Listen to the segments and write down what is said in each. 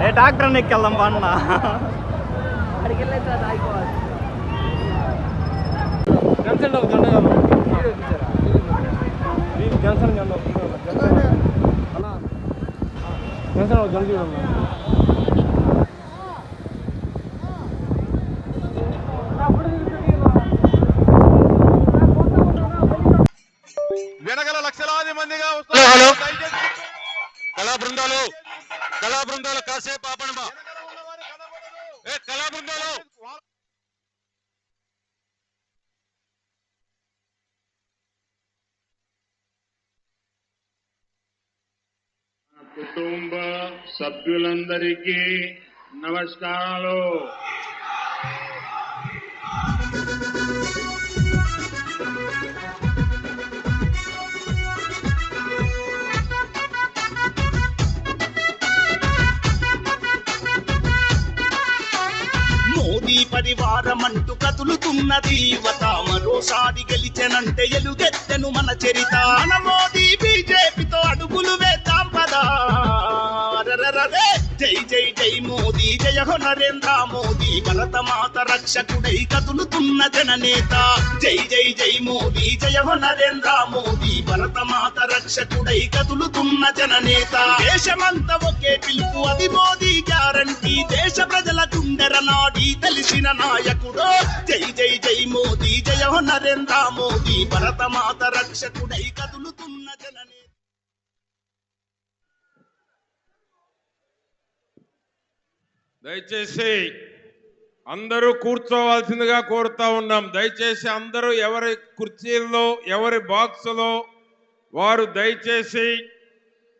ఏ doctor ఎక్కెళ్దాం పన్న జన్సన్ ఒక జెండా జన్సన్ జెండా జన్సన్ ఒక జెండా వెనగల లక్షలాది మందిగా వస్తారు. కళా బృందాలు కాసేపు ఆపండి. కళా బృందాలు కుటుంబ సభ్యులందరికీ నమస్కారాలు. మోదీ పరివారమంటూ కదులుతున్నది యువత, మరోసారి గెలిచెనంటే ఎలుగెత్తెను మన చరిత. మన మోదీ బీజేపీతో అడుగులు వేద్దాం పదా. జై జై జై మోదీ, జయ హో నరేంద్ర మోదీ, భరత మాత రక్షకుడై కదులుతున్న జననేత. జై జై జై మోదీ, జయ హో నరేంద్ర మోదీ, భరత మాత రక్షకుడై కదులుతున్న జననేత. దేశమంతా ఒకే పిలుపు, అది మోదీ గ్యారంటీ. దేశ ప్రజల గుండెర నాడి తెలిసిన నాయకుడు. జై జై జై మోదీ, జయ హో నరేంద్ర మోదీ, భరత మాత రక్షకుడై కదులుతున్న జననేత. దయచేసి అందరూ కూర్చోవాల్సిందిగా కోరుతా ఉన్నాం. దయచేసి అందరూ ఎవరి కుర్చీల్లో ఎవరి బాక్సులో వారు దయచేసి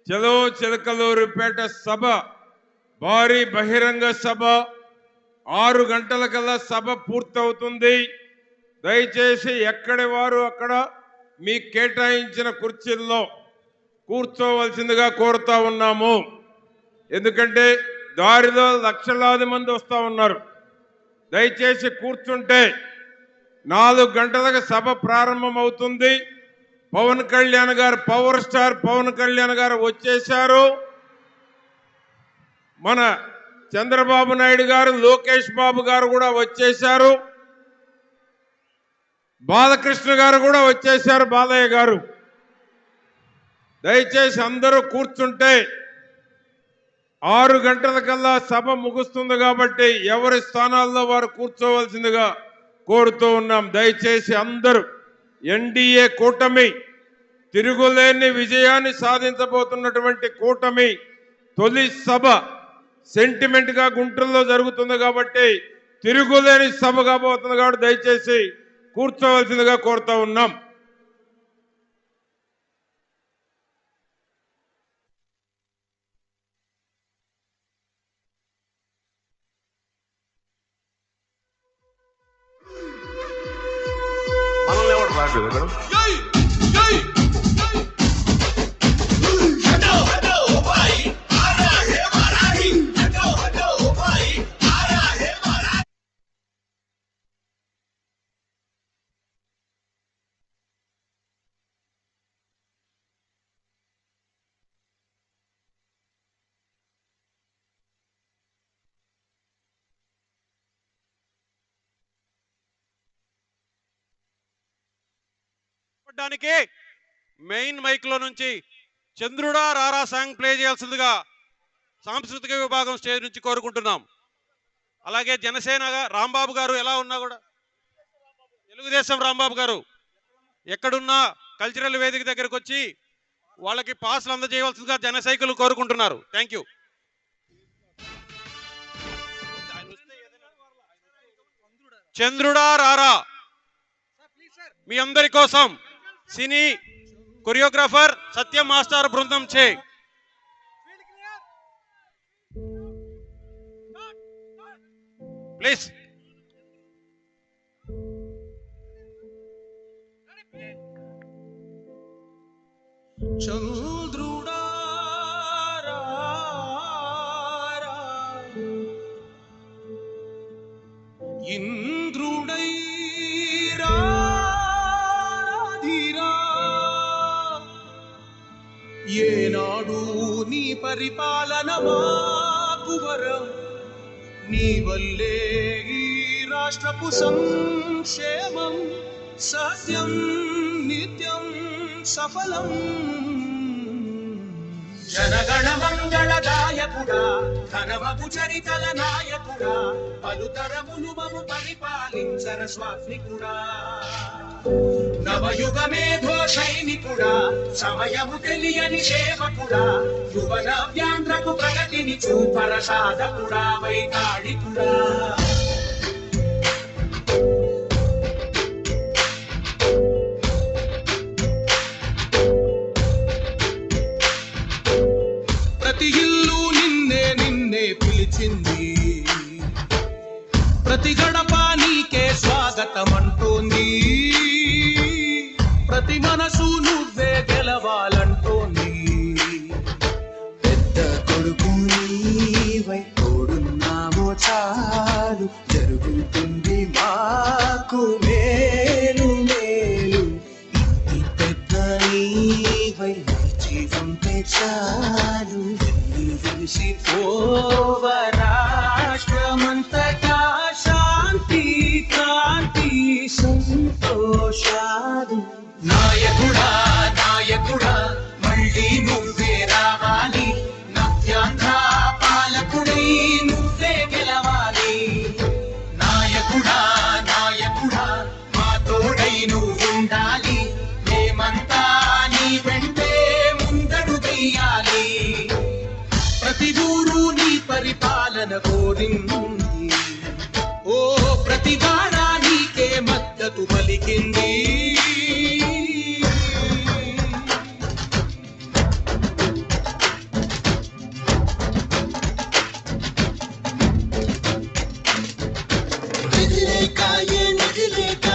చలో చిలకలూరుపేట సభ, భారీ బహిరంగ సభ 6 గంటలకల్లా సభ పూర్తవుతుంది. దయచేసి ఎక్కడి వారు అక్కడ మీ కేటాయించిన కుర్చీల్లో కూర్చోవలసిందిగా కోరుతా ఉన్నాము. ఎందుకంటే దారిలో లక్షలాది మంది వస్తూ ఉన్నారు. దయచేసి కూర్చుంటే 4 గంటలకు సభ ప్రారంభమవుతుంది. పవన్ కళ్యాణ్ గారు, పవర్ స్టార్ పవన్ కళ్యాణ్ గారు వచ్చేశారు. మన చంద్రబాబు నాయుడు గారు, లోకేష్ బాబు గారు కూడా వచ్చేశారు. బాలకృష్ణ గారు కూడా వచ్చేశారు, బాలయ్య గారు. దయచేసి అందరూ కూర్చుంటే 6 గంటలకల్లా సభ ముగుస్తుంది కాబట్టి ఎవరి స్థానాల్లో వారు కూర్చోవలసిందిగా కోరుతూ ఉన్నాం. దయచేసి అందరూ ఎన్డీఏ కూటమి, తిరుగులేని విజయాన్ని సాధించబోతున్నటువంటి కూటమి తొలి సభ సెంటిమెంట్ గా గుంటూరులో జరుగుతుంది కాబట్టి తిరుగులేని సభ కాబోతుంది కాబట్టి దయచేసి కూర్చోవలసిందిగా కోరుతా ఉన్నాం. మెయిన్ మైక్ లో నుంచి చంద్రుడా రారా సాంగ్ ప్లే చేయాల్సిందిగా సాంస్కృతిక విభాగం స్టేజ్ నుంచి కోరుకుంటున్నాం. అలాగే జనసేన రాంబాబు గారు ఎలా ఉన్నా కూడా, తెలుగుదేశం రాంబాబు గారు ఎక్కడున్నా కల్చరల్ వేదిక దగ్గరకు వచ్చి వాళ్ళకి పాస్లు అందజేయవలసిందిగా జన సైకిల్ కోరుకుంటున్నారు. Thank you. చంద్రుడా రారా మీ అందరి కోసం సినీ కొరియోగ్రాఫర్ సత్యం మాస్టర్ బృందం చే ప్లీజ్. చంద్రుడా ఇంద్రుడై రాధిరా, ఏనాడు నీ పరిపాలన మాకు వరం నీ వల్లే ఈ రాష్ట్రపు సంక్షేమం సత్యం నిత్యం సఫలం జనగణ మంగళదాయకుడా ఘనమపు చరితల నాయకుడా పలుతరములు మము పరిపాలించర స్వామికుడా నవయుగ మేధో సైనికుడా సమయము తెలియని సేవకుడా యువన వ్యాంధ్రకు ప్రగతిని చూపర సాధకుడా వైతాళికుడా ప్రతి ఇల్లు నిన్నే నిన్నే పిలిచింది ప్రతి గడప నీకే స్వాగతమంటోంది ప్రతి మనసు నువ్వే గెలవాలంటోంది పెద్ద కొడుకు నీవై తోడున్నావో చాలు జరుగుతుంది మాకు మేలు మేలు ఇంటి పెద్ద నీవై జీవంపై చాలు వెలిసి పోవ రాష్ట్రమంతటా శాంతి కాంతి సంతోషాలు నాయకుడా నాయకుడా మళ్ళీ నువ్వే రావాలి నవ్యాంధ్ర పాలకుడై నువ్వే గెలవాలి నాయకుడా నాయకుడా మా తోడై నువ్వు ఉండాలి మేమంతా నీ వెంటే ముందడు వెయ్యాలి ప్రతి ఊరు నీ పరిపాలన కోరింది ఓ ప్రతి వారా నీకే మద్దతు పలికింది నిధిలేక ఏ నిధిలేక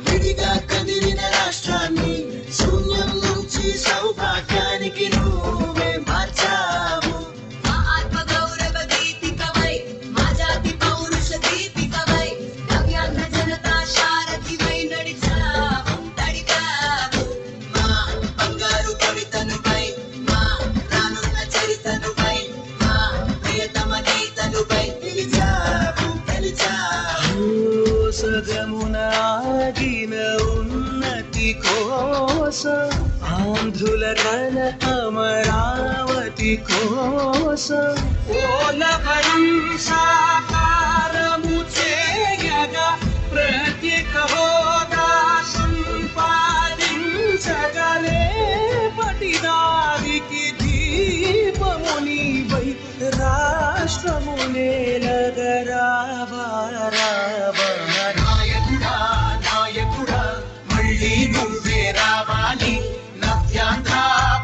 విడిగా కదిలిన రాష్ట్రాన్ని శూన్యం నుంచి సౌభాగ్యానికి నువ్వే మార్చావు మా ఆత్మ గౌరవ దీపికవై మా జాతి పౌరుష దీపికవై నవ్యాంధ్ర జనతా శారథివై నడిచావు తడిపావు మా బంగారు కవితనుపై మా రానున్న చరితనుపై మా ప్రియతమ నేతనుపై పిలిచావు గెలిచావు సగమున ఆగిన ఉన్నతి కోసం ఆంధ్రుల కల అమరావతి కోసం పోలవరం సాకారము చేయగా ప్రత్యేక హోదా సంపాదించగలే పటిదారికి దీపము నీవై రాష్ట్రము నేలగరావా నాయకుడా నాయకుడా మళ్ళీ నువ్వే రావాలి నవ్యాంధ్ర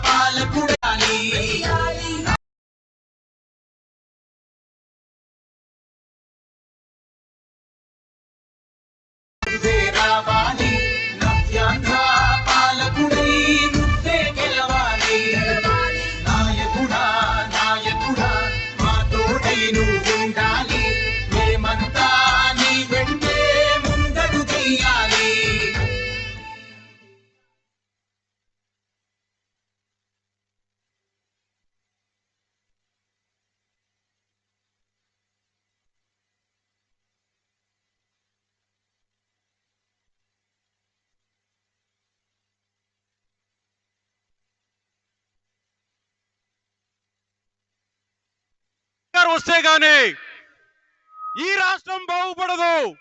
పాలకుడాలి నువ్వే రావాలి నవ్యాంధ్ర పాలకుడై నువ్వే గెలవాలి నాయకుడా నాయకుడా మా తోడై నువ్వు ఉండాలి మేమంతా నీ వెంటే ముందడు వెయ్యాలి వస్తే గానీ ఈ రాష్ట్రం బాగుపడదు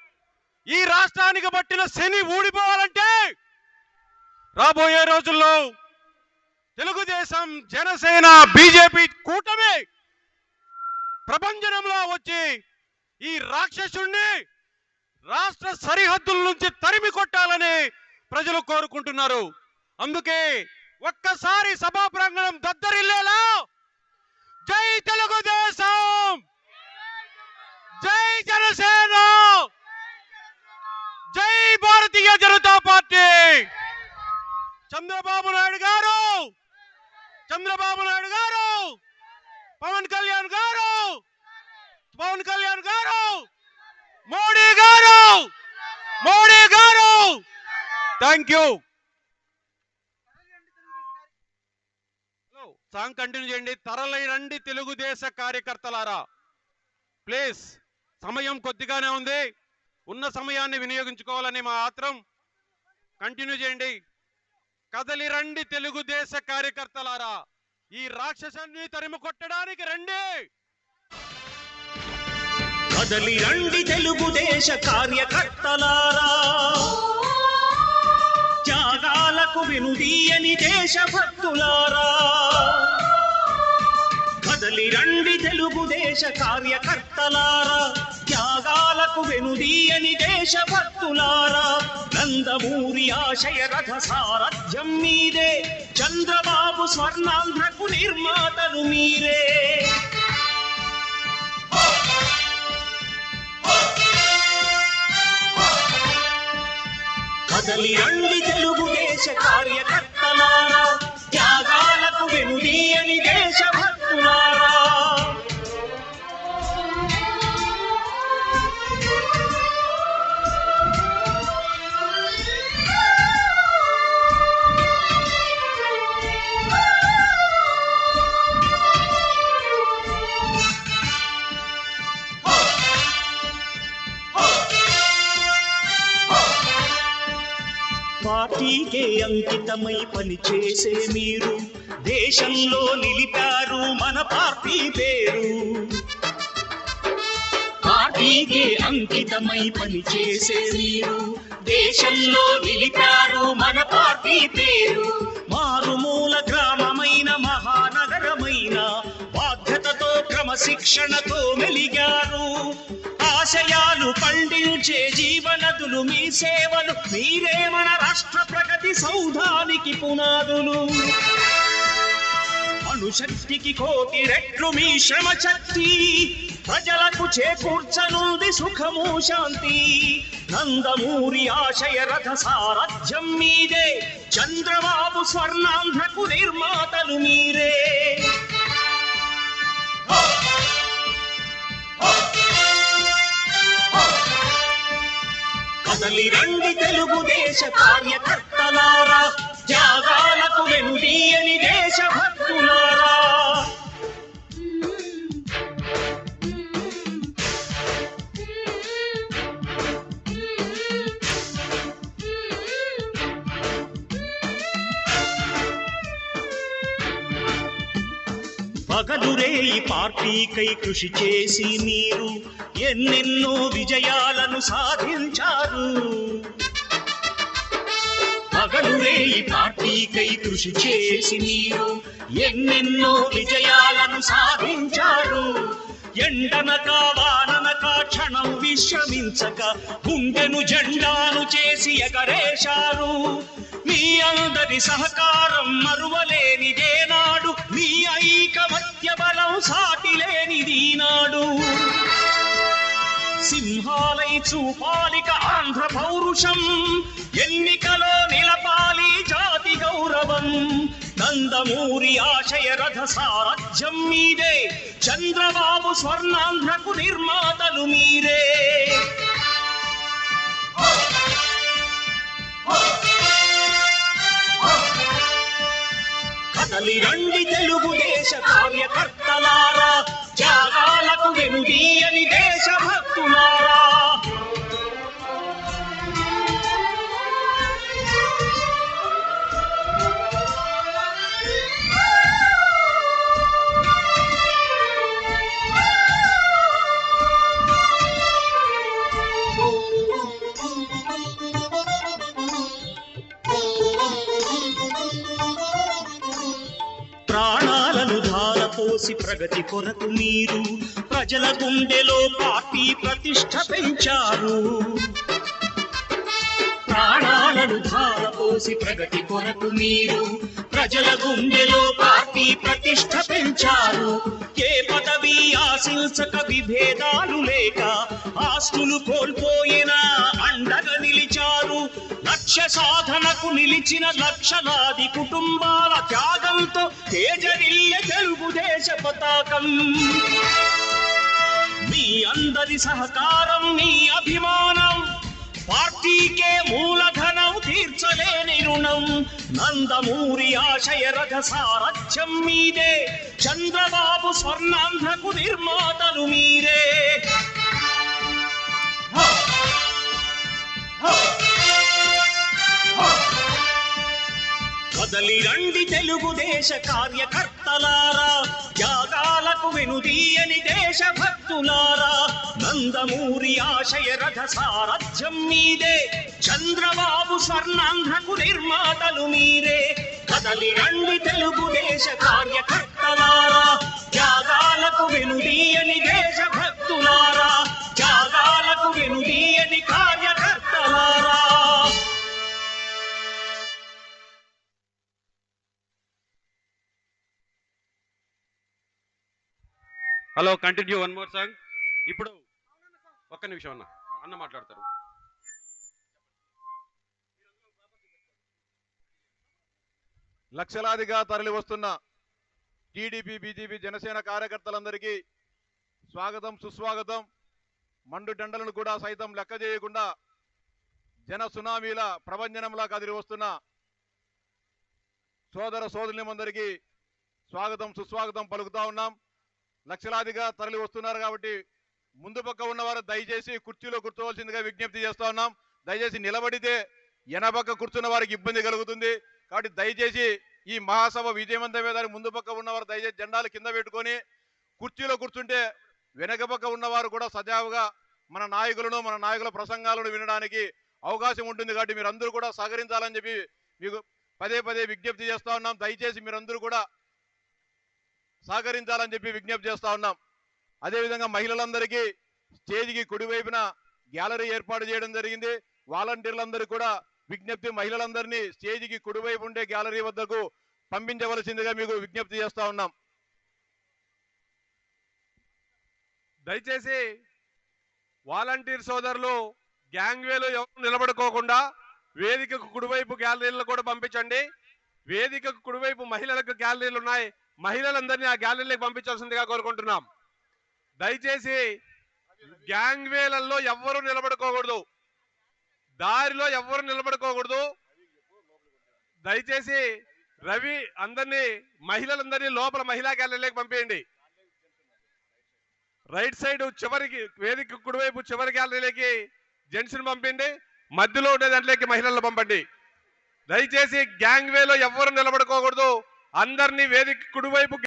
ఈ రాష్ట్రానికి పట్టిన శని ఊడిపోవాలంటే రాబోయే రోజుల్లో తెలుగుదేశం జనసేన బీజేపీ కూటమి ప్రపంచంలో వచ్చి ఈ రాక్షసుణ్ణి రాష్ట్ర సరిహద్దుల నుంచి తరిమి కొట్టాలని ప్రజలు కోరుకుంటున్నారు అందుకే ఒక్కసారి సభా ప్రాంగణం దద్దరిల్లేలా జై తెలుగుదేశం జై జనసేన జై భారతీయ జనతా పార్టీ చంద్రబాబు నాయుడు గారు పవన్ కళ్యాణ్ గారు మోడీ గారు థ్యాంక్ యూ సాంగ్ కంటిన్యూ చేయండి తరలి రండి తెలుగుదేశ కార్యకర్తలారా ప్లీజ్, సమయం కొద్దిగానే ఉంది, ఉన్న సమయాన్ని వినియోగించుకోవాలని మా ఆత్రం. కంటిన్యూ చేయండి. కదలి రండి తెలుగుదేశ కార్యకర్తలారా, ఈ రాక్షసాన్ని తరిమి కొట్టడానికి రండి. కదలి రండి తెలుగుదేశ కార్యకర్తలారా, త్యాగాలకు వెనుదీయని దేశభక్తులారా. కదలి రండి తెలుగుదేశ కార్యకర్తలారా, త్యాగాలకు వెనుదీయని దేశభక్తులారా. నందమూరి ఆశయ రథ సారథ్యం మీరే, చంద్రబాబు స్వర్ణాంధ్రకు నిర్మాతలు మీరే. కదలి రండి తెలుగుదేశ కార్యకర్తలారా, త్యాగాలకు వెనుదీయని దేశభక్తులారా. పార్టీకే అంకితమై పనిచేసే మీరు దేశంలో నిలిపారు మన పార్టీ పేరు. పార్టీకే అంకితమై పనిచేసే మీరు దేశంలో నిలిపారు మన పార్టీ పేరు. మారుమూల గ్రామమైన మహానగరమైన బాధ్యతతో క్రమశిక్షణతో మెలిగారు. ఆశయాలు పండించే జీవనదులు మీ సేవలు, మీరే మన రాష్ట్ర ప్రగతి సౌధానికి పునాదులు. అణుశక్తికి కోటి రెట్లు మీ శ్రమ శక్తి, ప్రజలకు చేకూర్చనుంది సుఖము శాంతి. నందమూరి ఆశయ రథ సారథ్యం మీదే, చంద్రబాబు స్వర్ణాంధ్రకు నిర్మాతలు మీరే. కదలి రండి తెలుగుదేశ కార్యకర్తలారా, త్యాగాలకు వెనుదీయని దేశభక్తులారా. పగలురే ఈ పార్టీకై కృషి చేసి మీరు ఎన్నెన్నో విజయాలను సాధించారు. పగలురే ఈ పార్టీకై కృషి చేసి మీరు ఎన్నెన్నో విజయాలను సాధించారు. ఎండనక వాననక క్షణం విశ్రమించక గుండెను జెండాను చేసి ఎగరేశారు. మీ అందరి సహకారం మరువలేనిదేనాడు, మీ ఐకమత్య బలం సాటిలేనిదీనాడు. సింహాలై చూపాలిక ఆంధ్ర పౌరుషం, ఎన్నికలో నిలపాలి జాతి గౌరవం. నందమూరి ఆశయ రథ సారథ్యం మీదే, చంద్రబాబు స్వర్ణాంధ్రకు నిర్మాతలు మీరే. కదలి రండి తెలుగుదేశ కార్యకర్తలారా, త్యాగాలకు వెనుదీయని దేశభక్తులారా. ప్రాణాలను ధారపోసి ప్రగతి కొరకు మీరు ప్రజల గుండెలో పార్టీ ప్రతిష్ఠ పెంచారు. ప్రాణాలను ధారపోసి ప్రగతి కొరకు మీరు ప్రజల గుండెలో పార్టీ ప్రతిష్ఠ పెంచారు. ఏ పదవి ఆశించక విభేదాలు లేక ఆస్తులు కోల్పోయినా అండగా నిలిచారు. లక్ష్య సాధనకు నిలిచిన లక్షలాది కుటుంబాల త్యాగంతో తేజరిల్లె తెలుగుదేశ పతాకం. మీ అందరి సహకారం, మీ అభిమానం పార్టీకే మూలధనం, తీర్చలేని రుణం. నందమూరి ఆశయ రథ సారథ్యం మీదే, చంద్రబాబు స్వర్ణాంధ్రకు నిర్మాతలు మీరే. కదలి రండి తెలుగుదేశ కార్యకర్తలారా, త్యాగాలకు వెనుదీయని దేశభక్తులారా, నందమూరి ఆశయ రథ సారథ్యం మీదే, చంద్రబాబు స్వర్ణాంధ్రకు నిర్మాతలు మీరే. కదలి రండి తెలుగుదేశ కార్యకర్తలారా, త్యాగాలకు వెనుదీయని దేశభక్తులారా, త్యాగాలకు వెనుదీయని కార్యకర్తలారా. Hello, continue one more song. ఇప్పుడు ఒక్క నిమిషం అన్న మాట్లాడతారు. లక్షలాదిగా తరలి వస్తున్న టీడీపీ, బీజేపీ, జనసేన కార్యకర్తలందరికీ స్వాగతం, సుస్వాగతం. మండు డండలను కూడా సైతం లెక్క చేయకుండా జన సునామీల ప్రభంజనంలా కదిలి వస్తున్న సోదర సోదరులందరికీ స్వాగతం, సుస్వాగతం పలుకుతా ఉన్నాం. లక్షలాదిగా తరలి వస్తున్నారు కాబట్టి ముందు పక్క ఉన్నవారు దయచేసి కుర్చీలో కూర్చోవలసిందిగా విజ్ఞప్తి చేస్తా ఉన్నాం. దయచేసి నిలబడితే ఎనపక్క కూర్చున్న వారికి ఇబ్బంది కలుగుతుంది. కాబట్టి దయచేసి ఈ మహాసభ విజయవంతమయ్యేదానికి ముందు పక్క ఉన్నవారు దయచేసి జెండాలు కింద పెట్టుకొని కుర్చీలో కూర్చుంటే వెనక పక్క ఉన్నవారు కూడా సజావుగా మన నాయకులను, మన నాయకుల ప్రసంగాలను వినడానికి అవకాశం ఉంటుంది. కాబట్టి మీరందరూ కూడా సహకరించాలని చెప్పి మీకు పదే పదే విజ్ఞప్తి చేస్తా ఉన్నాం. దయచేసి మీరందరూ కూడా సహకరించాలని చెప్పి విజ్ఞప్తి చేస్తా ఉన్నాం. అదేవిధంగా మహిళలందరికీ స్టేజ్కి కుడివైపున గ్యాలరీ ఏర్పాటు చేయడం జరిగింది. వాలంటీర్లందరికీ కూడా విజ్ఞప్తి, మహిళలందరినీ స్టేజ్కి కుడివైపు ఉండే గ్యాలరీ వద్దకు పంపించవలసిందిగా మీకు విజ్ఞప్తి చేస్తా ఉన్నాం. దయచేసి వాలంటీర్ సోదరులు గ్యాంగ్ వేలో ఎవరు నిలబడుకోకుండా వేదికకు కుడివైపు గ్యాలరీలను కూడా పంపించండి. వేదికకు కుడివైపు మహిళలకు గ్యాలరీలు ఉన్నాయి, మహిళలందరినీ ఆ గ్యాలరీలకు పంపించాల్సిందిగా కోరుకుంటున్నాం. దయచేసి గ్యాంగ్ వేలల్లో ఎవ్వరూ నిలబడుకోకూడదు, దారిలో ఎవ్వరు నిలబడుకోకూడదు. దయచేసి రవి అందరినీ, మహిళలందరినీ లోపల మహిళా గ్యాలరీలోకి పంపేయండి. రైట్ సైడ్ చివరికి వేదిక కుడివైపు చివరి గ్యాలరీలోకి జెంట్స్ని పంపిండి, మధ్యలో ఉండే దాంట్లోకి మహిళలను పంపండి. దయచేసి గ్యాంగ్ వేలో ఎవ్వరు నిలబడుకోకూడదు, అందరినీ వేదిక కుడివైపు